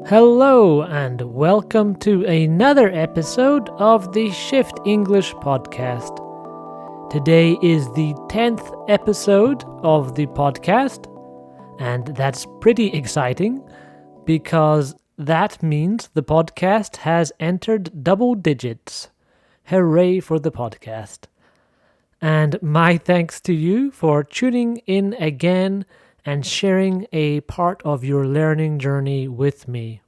Hello and welcome to another episode of the Shift English podcast. Today is the 10th episode of the podcast, and that's pretty exciting because that means the podcast has entered double digits. Hooray for the podcast. And my thanks to you for tuning in again and sharing a part of your learning journey with me.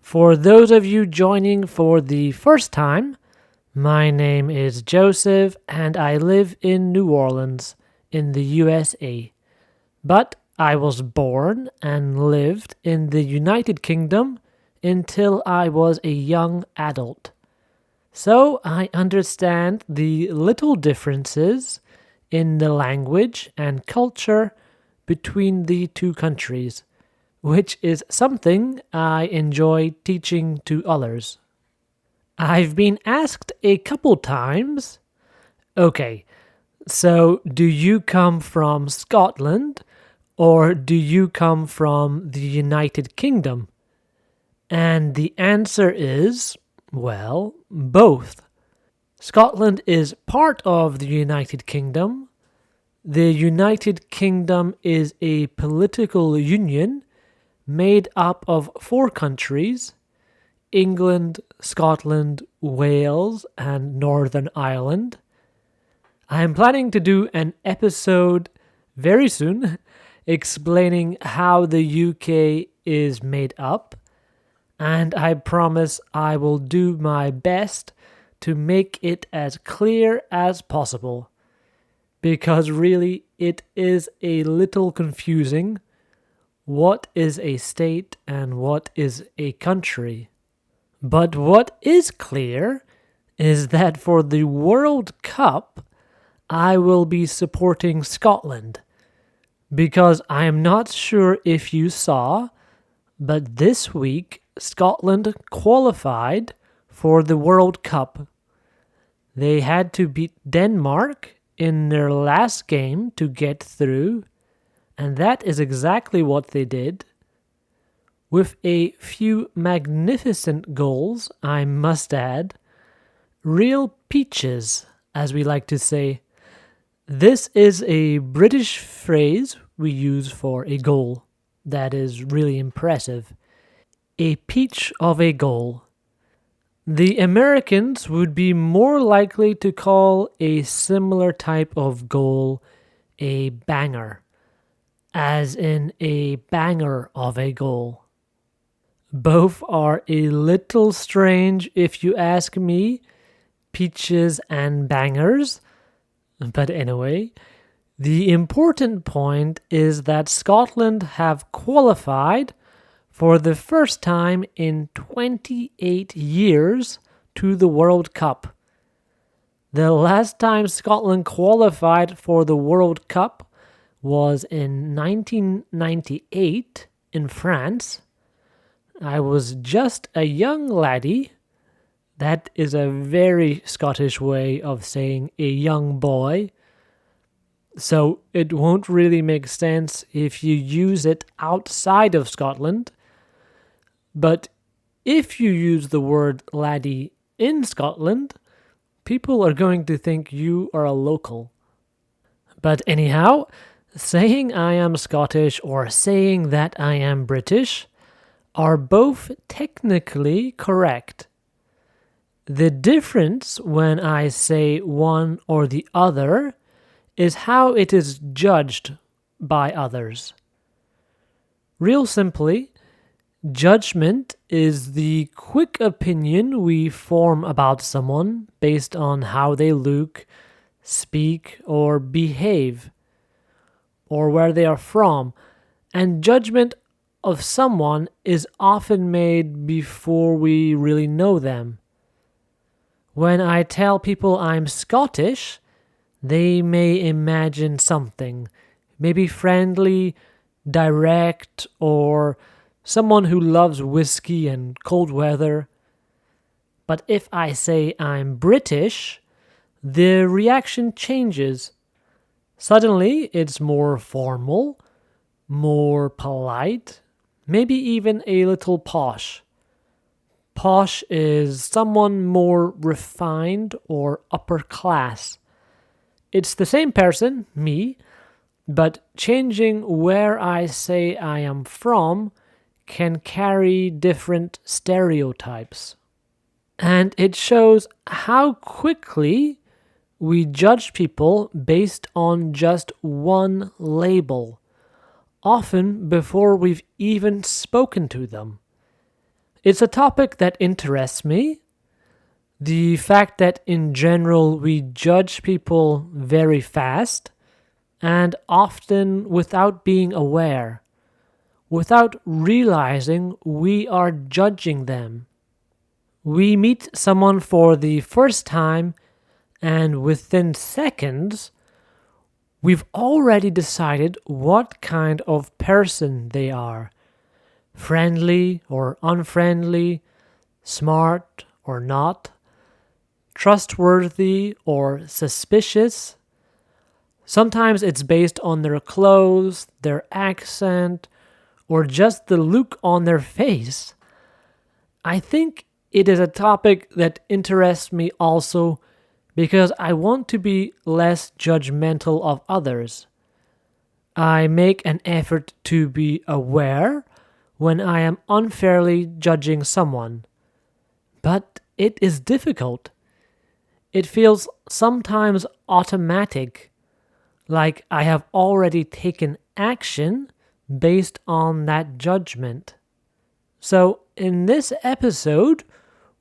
For those of you joining for the first time, my name is Joseph and I live in New Orleans in the USA. But I was born and lived in the United Kingdom until I was a young adult. So I understand the little differences in the language and culture between the two countries, which is something I enjoy teaching to others. I've been asked a couple times, okay, so do you come from Scotland or do you come from the United Kingdom? And the answer is, well, both. Scotland is part of the United Kingdom. The United Kingdom is a political union made up of 4 countries: England, Scotland, Wales, and Northern Ireland. I am planning to do an episode very soon explaining how the UK is made up, and I promise I will do my best to make it as clear as possible, because really it is a little confusing. What is a state and what is a country? But what is clear is that for the World Cup, I will be supporting Scotland, because I am not sure if you saw, but this week Scotland qualified for the World Cup. They had to beat Denmark in their last game to get through, and that is exactly what they did. With a few magnificent goals, I must add. Real peaches, as we like to say. This is a British phrase we use for a goal that is really impressive. A peach of a goal. The Americans would be more likely to call a similar type of goal a banger, as in a banger of a goal. Both are a little strange if you ask me, peaches and bangers. But anyway, the important point is that Scotland have qualified for the first time in 28 years to the World Cup. The last time Scotland qualified for the World Cup was in 1998 in France. I was just a young laddie. That is a very Scottish way of saying a young boy. So it won't really make sense if you use it outside of Scotland. But if you use the word laddie in Scotland, people are going to think you are a local. But anyhow, saying I am Scottish or saying that I am British are both technically correct. The difference when I say one or the other is how it is judged by others. Real simply, judgment is the quick opinion we form about someone based on how they look, speak, or behave, or where they are from, and judgment of someone is often made before we really know them. When I tell people I'm Scottish, they may imagine something, maybe friendly, direct, or someone who loves whiskey and cold weather. But if I say I'm British, the reaction changes. Suddenly, it's more formal, more polite, maybe even a little posh. Posh is someone more refined or upper class. It's the same person, me, but changing where I say I am from can carry different stereotypes. And it shows how quickly we judge people based on just one label, often before we've even spoken to them. It's a topic that interests me. The fact that in general we judge people very fast and often without being aware, without realizing we are judging them. We meet someone for the first time, and within seconds, we've already decided what kind of person they are. Friendly or unfriendly, smart or not, trustworthy or suspicious. Sometimes it's based on their clothes, their accent, or just the look on their face. I think it is a topic that interests me also because I want to be less judgmental of others. I make an effort to be aware when I am unfairly judging someone. But it is difficult. It feels sometimes automatic, like I have already taken action based on that judgment. So, in this episode,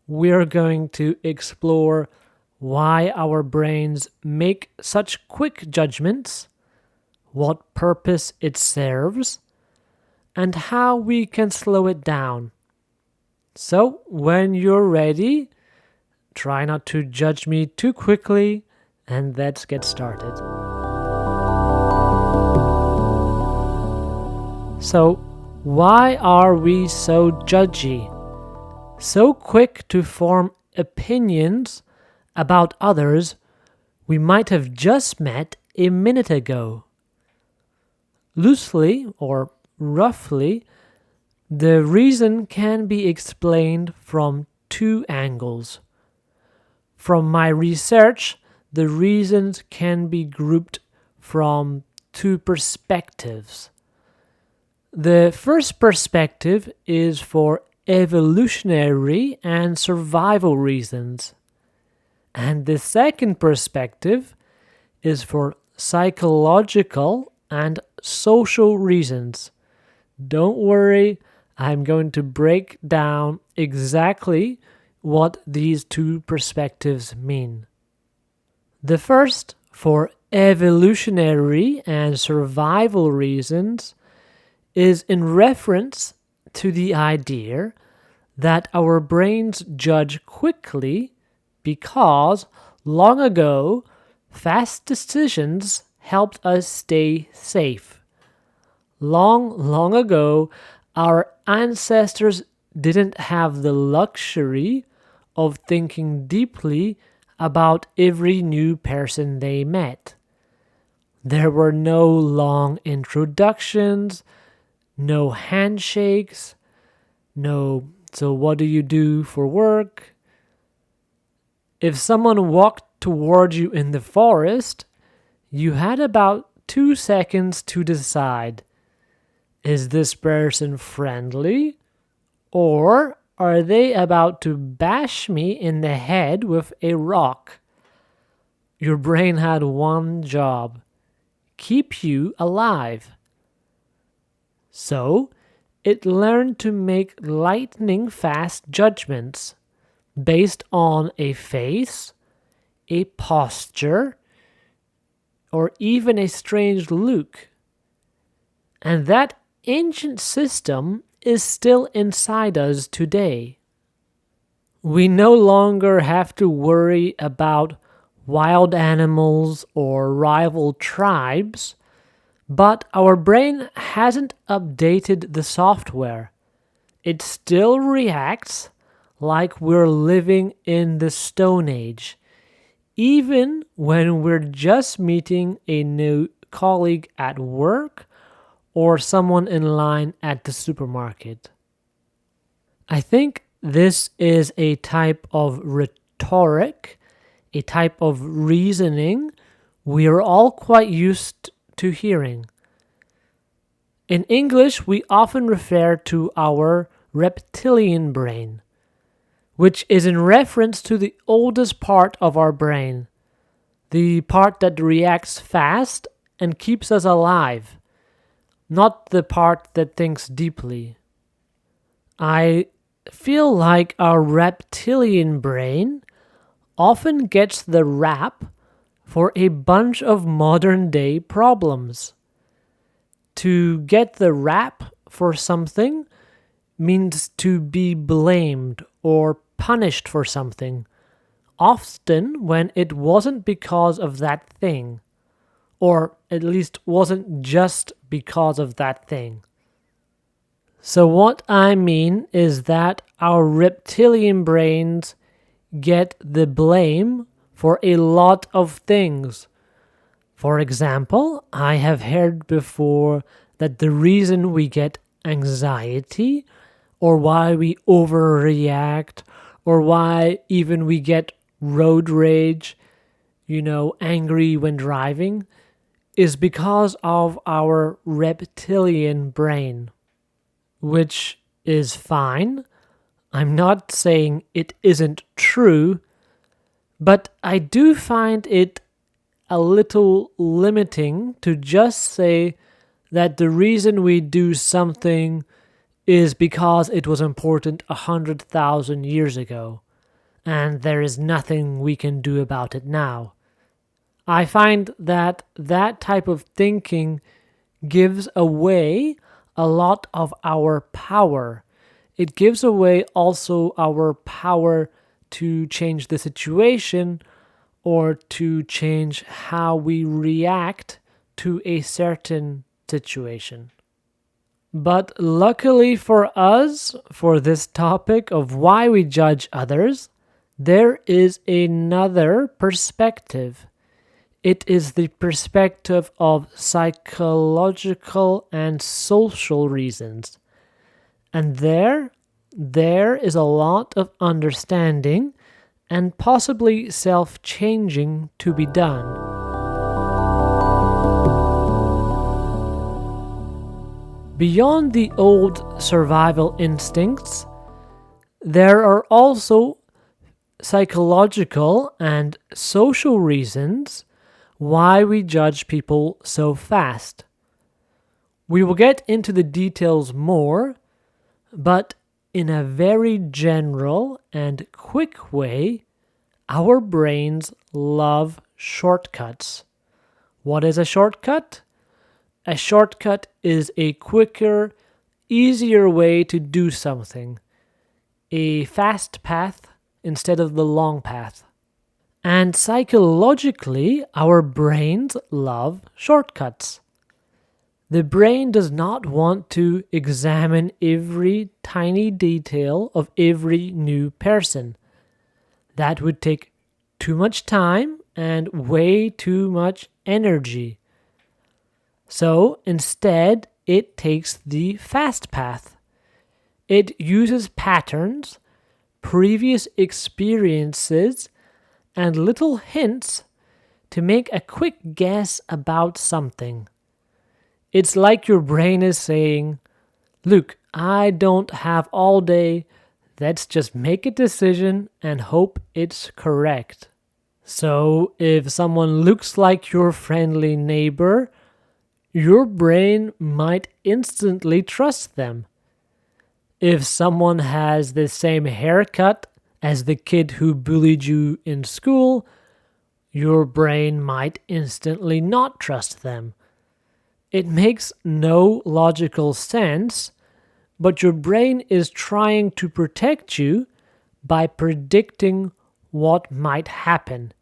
we're going to explore why our brains make such quick judgments, what purpose it serves, and how we can slow it down. So, when you're ready, try not to judge me too quickly, and let's get started. So, why are we so judgy? So quick to form opinions about others we might have just met a minute ago? Loosely or roughly, the reason can be explained from two angles. From my research, the reasons can be grouped from two perspectives. The first perspective is for evolutionary and survival reasons. And the second perspective is for psychological and social reasons. Don't worry, I'm going to break down exactly what these two perspectives mean. The first, for evolutionary and survival reasons, is in reference to the idea that our brains judge quickly because long ago, fast decisions helped us stay safe. Long ago, our ancestors didn't have the luxury of thinking deeply about every new person they met. There were no long introductions, no handshakes, no, so what do you do for work? If someone walked toward you in the forest, you had about 2 seconds to decide, is this person friendly? Or are they about to bash me in the head with a rock? Your brain had one job: keep you alive. So, it learned to make lightning-fast judgments based on a face, a posture, or even a strange look. And that ancient system is still inside us today. We no longer have to worry about wild animals or rival tribes, but our brain hasn't updated the software. It still reacts like we're living in the Stone Age, even when we're just meeting a new colleague at work or someone in line at the supermarket. I think this is a type of rhetoric, a type of reasoning we are all quite used to hearing. In English, we often refer to our reptilian brain, which is in reference to the oldest part of our brain, the part that reacts fast and keeps us alive, not the part that thinks deeply. I feel like our reptilian brain often gets the rap for a bunch of modern day problems. To get the rap for something means to be blamed or punished for something, often when it wasn't because of that thing, or at least wasn't just because of that thing. So what I mean is that our reptilian brains get the blame for a lot of things. For example, I have heard before that the reason we get anxiety, or why we overreact, or why even we get road rage, angry when driving, is because of our reptilian brain. Which is fine. I'm not saying it isn't true, but I do find it a little limiting to just say that the reason we do something is because it was important 100,000 years ago, and there is nothing we can do about it now. I find that that type of thinking gives away a lot of our power. It gives away also our power to change the situation or to change how we react to a certain situation. But luckily for us, for this topic of why we judge others, there is another perspective. It is the perspective of psychological and social reasons. And there is a lot of understanding and possibly self-changing to be done. Beyond the old survival instincts, there are also psychological and social reasons why we judge people so fast. We will get into the details more, but in a very general and quick way, our brains love shortcuts. What is a shortcut? A shortcut is a quicker, easier way to do something. A fast path instead of the long path. And psychologically, our brains love shortcuts. The brain does not want to examine every tiny detail of every new person. That would take too much time and way too much energy. So instead, it takes the fast path. It uses patterns, previous experiences, and little hints to make a quick guess about something. It's like your brain is saying, look, I don't have all day, let's just make a decision and hope it's correct. So if someone looks like your friendly neighbor, your brain might instantly trust them. If someone has the same haircut as the kid who bullied you in school, your brain might instantly not trust them. It makes no logical sense, but your brain is trying to protect you by predicting what might happen,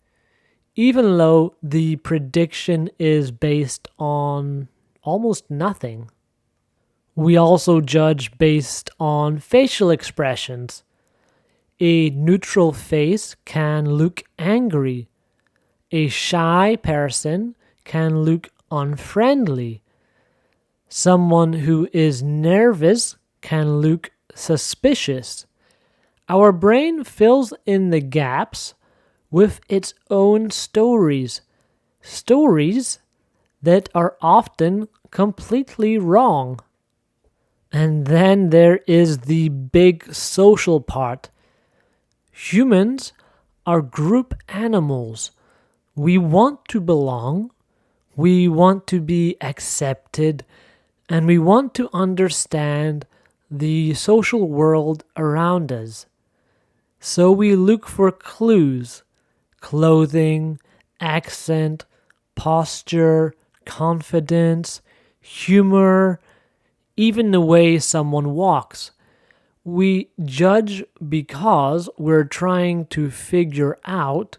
even though the prediction is based on almost nothing. We also judge based on facial expressions. A neutral face can look angry. A shy person can look unfriendly. Someone who is nervous can look suspicious. Our brain fills in the gaps with its own stories, stories that are often completely wrong. And then there is the big social part. Humans are group animals. We want to belong, we want to be accepted, and we want to understand the social world around us. So we look for clues: clothing, accent, posture, confidence, humor, even the way someone walks. We judge because we're trying to figure out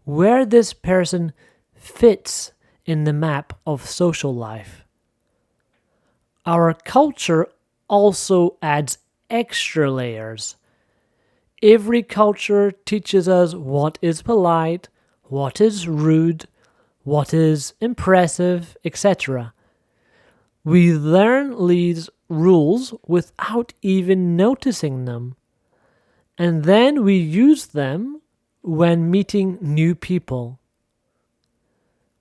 where this person fits in the map of social life. Our culture also adds extra layers. Every culture teaches us what is polite, what is rude, what is impressive, etc. We learn these rules without even noticing them. And then we use them when meeting new people.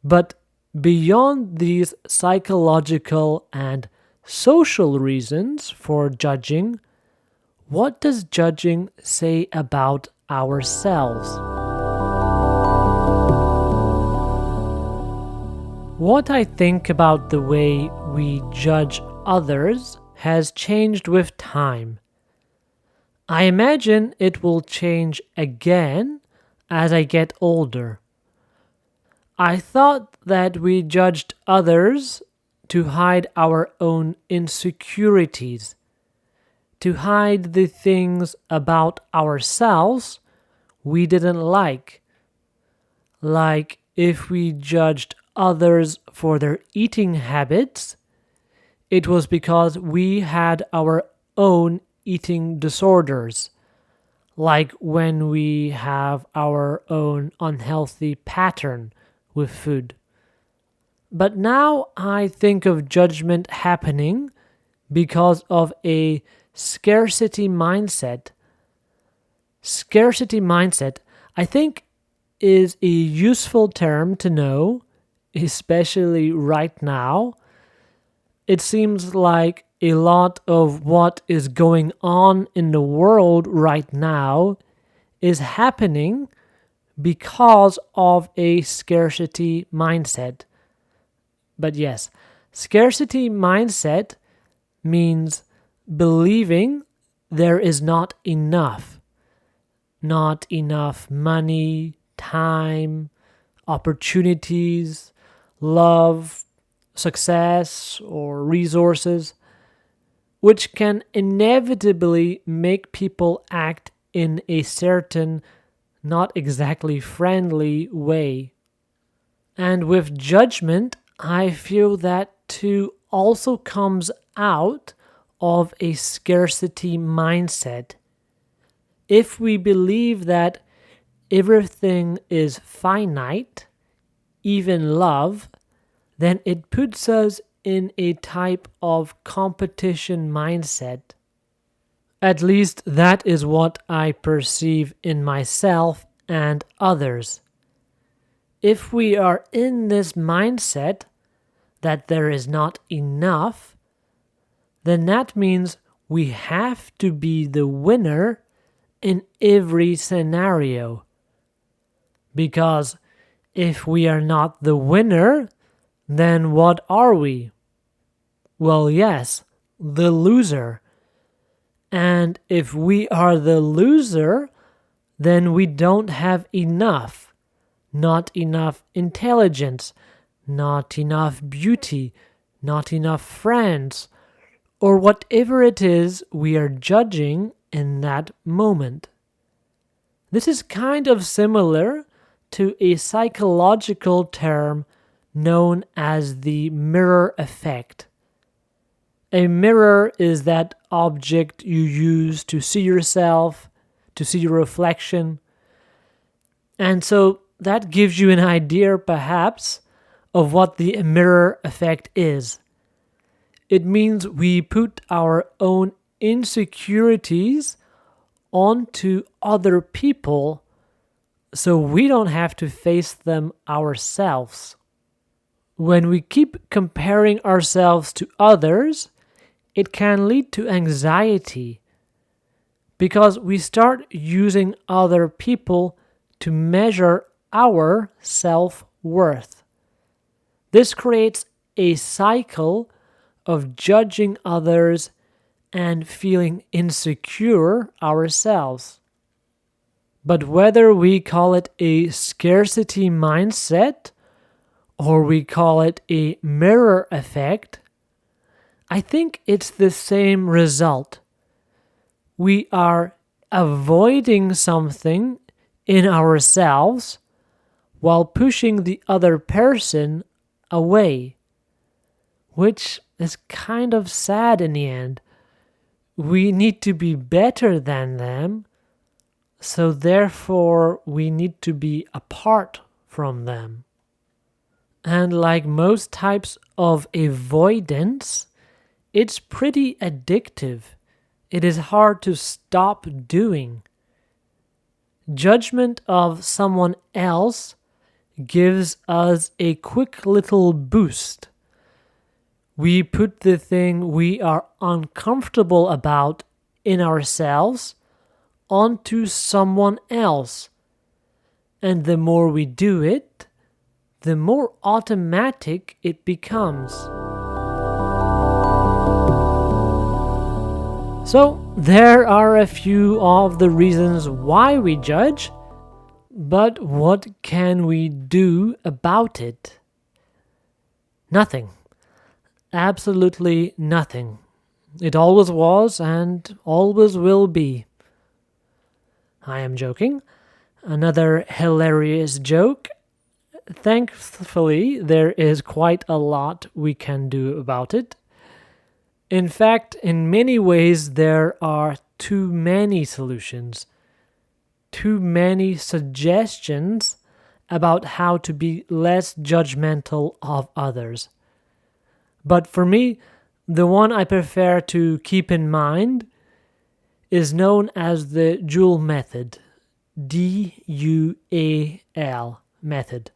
But beyond these psychological and social reasons for judging, what does judging say about ourselves? What I think about the way we judge others has changed with time. I imagine it will change again as I get older. I thought that we judged others to hide our own insecurities, to hide the things about ourselves we didn't like if we judged others for their eating habits, it was because we had our own eating disorders, like when we have our own unhealthy pattern with food. But now I think of judgment happening because of a scarcity mindset. Scarcity mindset, I think, is a useful term to know, especially right now. It seems like a lot of what is going on in the world right now is happening because of a scarcity mindset. But yes, scarcity mindset means believing there is not enough money, time, opportunities, love, success, or resources, which can inevitably make people act in a certain, not exactly friendly way. And with judgment, I feel that too also comes out of a scarcity mindset. If we believe that everything is finite, even love, then it puts us in a type of competition mindset. At least that is what I perceive in myself and others. If we are in this mindset that there is not enough, then that means we have to be the winner in every scenario. Because if we are not the winner, then what are we? Well, yes, the loser. And if we are the loser, then we don't have enough. Not enough intelligence, not enough beauty, not enough friends, or whatever it is we are judging in that moment. This is kind of similar to a psychological term known as the mirror effect. A mirror is that object you use to see yourself, to see your reflection. And so that gives you an idea, perhaps, of what the mirror effect is. It means we put our own insecurities onto other people so we don't have to face them ourselves. When we keep comparing ourselves to others, it can lead to anxiety because we start using other people to measure our self-worth. This creates a cycle of judging others and feeling insecure ourselves. But whether we call it a scarcity mindset or we call it a mirror effect, I think it's the same result. We are avoiding something in ourselves while pushing the other person away, which is kind of sad in the end. We need to be better than them, so therefore we need to be apart from them. And like most types of avoidance, it's pretty addictive. It is hard to stop doing. Judgment of someone else gives us a quick little boost. We put the thing we are uncomfortable about in ourselves onto someone else. And the more we do it, the more automatic it becomes. So, there are a few of the reasons why we judge, but what can we do about it? Nothing. Absolutely nothing. It always was and always will be. I am joking. Another hilarious joke. Thankfully, there is quite a lot we can do about it. In fact, in many ways, there are too many solutions, too many suggestions about how to be less judgmental of others. But for me, the one I prefer to keep in mind is known as the Dual method, D-U-A-L method,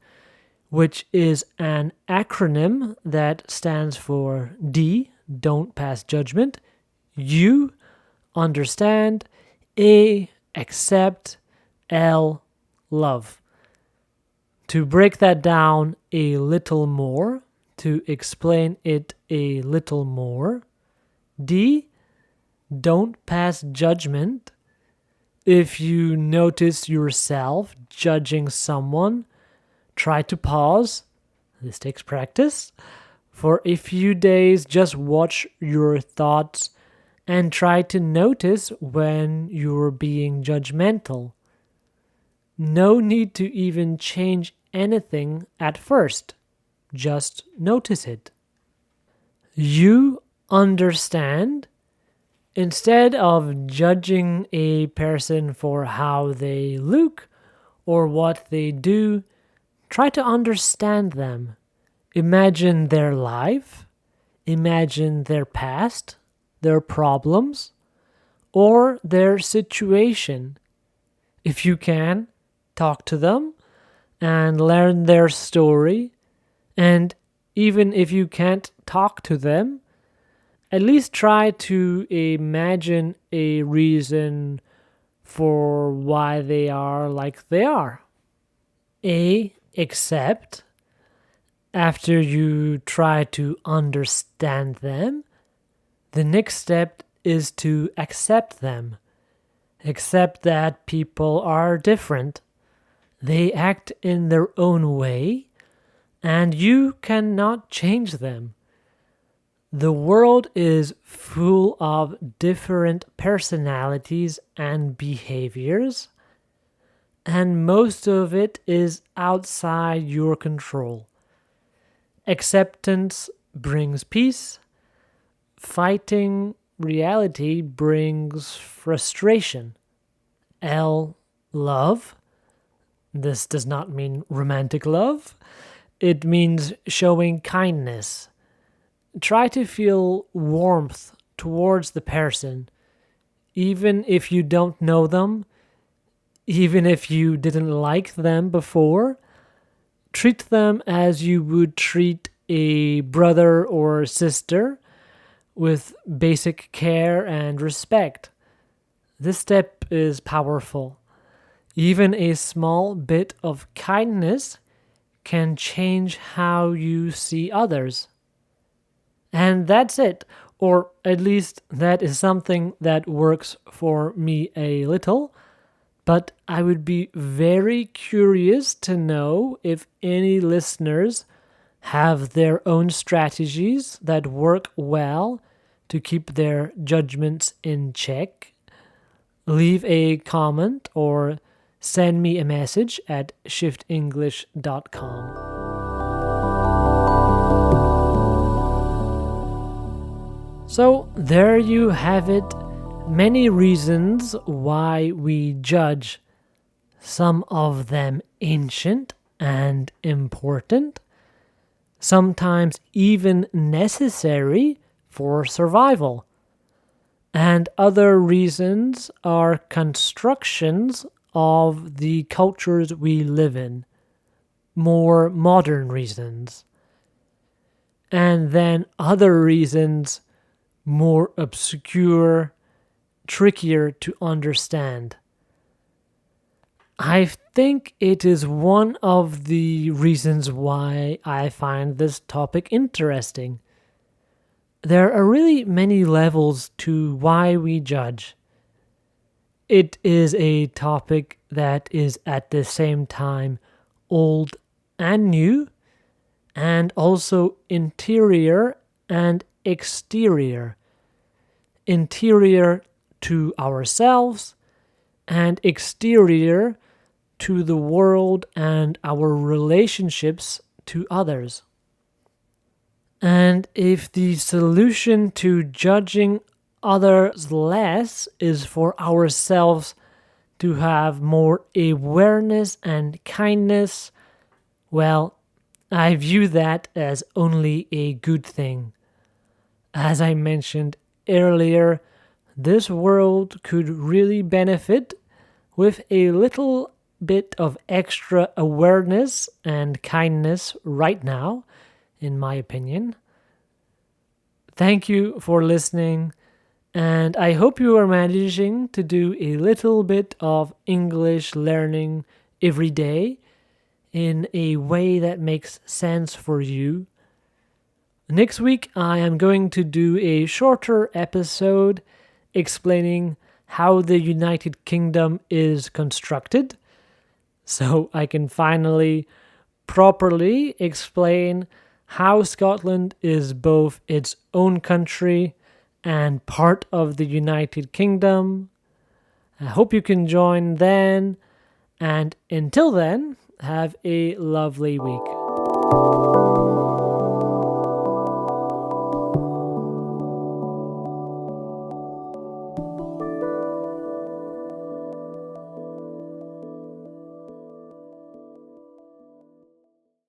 which is an acronym that stands for D, don't pass judgment, U, understand, A, accept, L, love. To break that down a little more, to explain it a little more, D, don't pass judgment. If you notice yourself judging someone, try to pause. This takes practice. For a few days, just watch your thoughts and try to notice when you're being judgmental. No need to even change anything at first. Just notice it. You understand. Instead of judging a person for how they look or what they do, try to understand them. Imagine their life, imagine their past, their problems, or their situation. If you can, talk to them and learn their story. And even if you can't talk to them, at least try to imagine a reason for why they are like they are. A, accept. After you try to understand them, the next step is to accept them. Accept that people are different. They act in their own way, and you cannot change them. The world is full of different personalities and behaviors, and most of it is outside your control. Acceptance brings peace. Fighting reality brings frustration. L, love. This does not mean romantic love. It means showing kindness. try to feel warmth towards the person, even if you don't know them, even if you didn't like them before. Treat them as you would treat a brother or sister, with basic care and respect. This step is powerful. Even a small bit of kindness can change how you see others. And that's it, or at least that is something that works for me a little. But I would be very curious to know if any listeners have their own strategies that work well to keep their judgments in check. Leave a comment or send me a message at shiftenglish.com. So there you have it. Many reasons why we judge, some of them ancient and important, sometimes even necessary for survival. And other reasons are constructions of the cultures we live in, more modern reasons. And then other reasons, more obscure, trickier to understand. I think it is one of the reasons why I find this topic interesting. There are really many levels to why we judge. It is a topic that is at the same time old and new, and also interior and exterior. Interior to ourselves and exterior to the world and our relationships to others. And if the solution to judging others less is for ourselves to have more awareness and kindness, well, I view that as only a good thing. As I mentioned earlier, this world could really benefit with a little bit of extra awareness and kindness right now, in my opinion. Thank you for listening, and I hope you are managing to do a little bit of English learning every day in a way that makes sense for you. Next week, I am going to do a shorter episode explaining how the United Kingdom is constructed, so I can finally properly explain how Scotland is both its own country and part of the United Kingdom. I hope you can join then, and until then, have a lovely week.